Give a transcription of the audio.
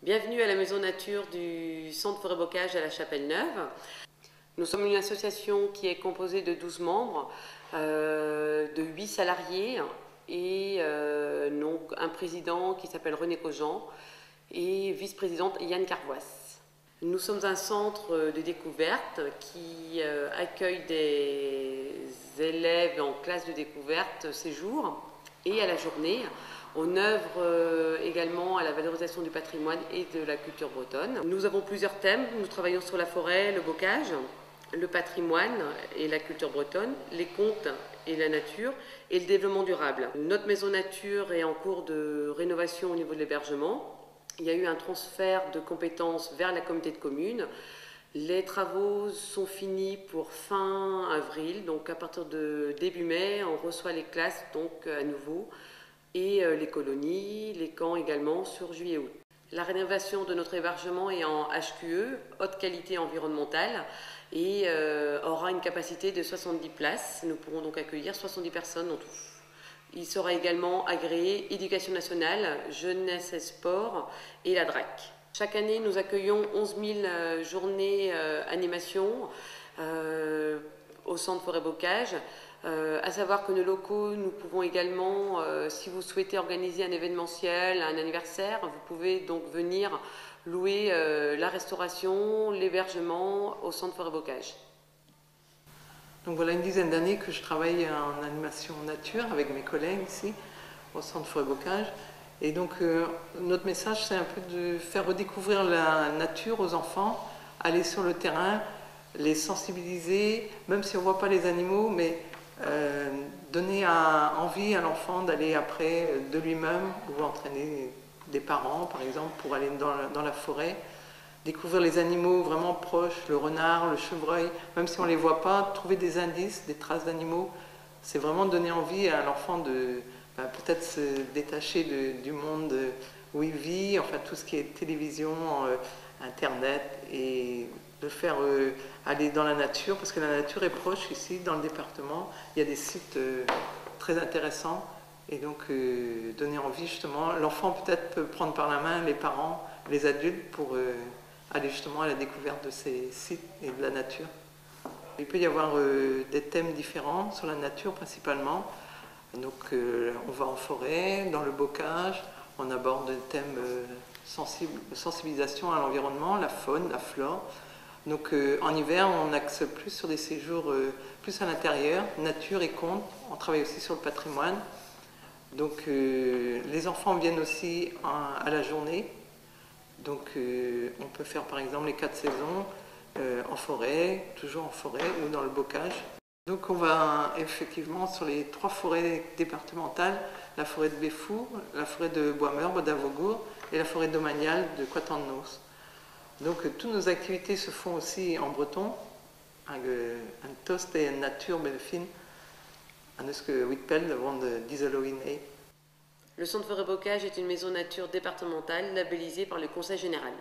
Bienvenue à la Maison Nature du Centre Forêt Bocage à la Chapelle-Neuve. Nous sommes une association qui est composée de 12 membres, de 8 salariés et donc un président qui s'appelle René Cogent et vice-présidente Yann Carvois. Nous sommes un centre de découverte qui accueille des élèves en classe de découverte séjour et à la journée. On œuvre également à la valorisation du patrimoine et de la culture bretonne. Nous avons plusieurs thèmes. Nous travaillons sur la forêt, le bocage, le patrimoine et la culture bretonne, les contes et la nature et le développement durable. Notre maison nature est en cours de rénovation au niveau de l'hébergement. Il y a eu un transfert de compétences vers la communauté de communes. Les travaux sont finis pour fin avril, donc à partir de début mai, on reçoit les classes donc à nouveau et les colonies, les camps également sur juillet-août. La rénovation de notre hébergement est en HQE, haute qualité environnementale, et aura une capacité de 70 places. Nous pourrons donc accueillir 70 personnes en tout. Il sera également agréé Éducation nationale, Jeunesse et Sport et la DRAC. Chaque année, nous accueillons 11 000 journées animation au Centre Forêt Bocage. À savoir que nos locaux, nous pouvons également, si vous souhaitez organiser un événementiel, un anniversaire, vous pouvez donc venir louer la restauration, l'hébergement au Centre Forêt Bocage. Donc voilà une dizaine d'années que je travaille en animation nature avec mes collègues ici au Centre Forêt Bocage. Et donc notre message, c'est un peu de faire redécouvrir la nature aux enfants, aller sur le terrain, les sensibiliser, même si on ne voit pas les animaux, mais donner envie à l'enfant d'aller après de lui-même ou entraîner des parents par exemple pour aller dans la forêt, découvrir les animaux vraiment proches, le renard, le chevreuil, même si on ne les voit pas, trouver des indices, des traces d'animaux, c'est vraiment donner envie à l'enfant de peut-être se détacher du monde où il vit, enfin tout ce qui est télévision, internet, et de faire aller dans la nature, parce que la nature est proche ici, dans le département. Il y a des sites très intéressants, et donc donner envie justement. L'enfant peut-être peut prendre par la main les parents, les adultes, pour aller justement à la découverte de ces sites et de la nature. Il peut y avoir des thèmes différents sur la nature principalement. Donc on va en forêt, dans le bocage, on aborde des thèmes sensibilisation à l'environnement, la faune, la flore. Donc en hiver, on axe plus sur des séjours plus à l'intérieur, nature et contes. On travaille aussi sur le patrimoine. Donc les enfants viennent aussi à la journée. Donc on peut faire par exemple les 4 saisons en forêt, toujours en forêt ou dans le bocage. Donc on va effectivement sur les 3 forêts départementales, la forêt de Béfou, la forêt de Boismeurbe d'Avogour et la forêt d'Aumanial de Coatannos. Donc toutes nos activités se font aussi en breton, un toast et une nature belfin, un que Whitpel avant de d'Isolowine. Le Centre Forêt Bocage est une maison nature départementale labellisée par le Conseil général.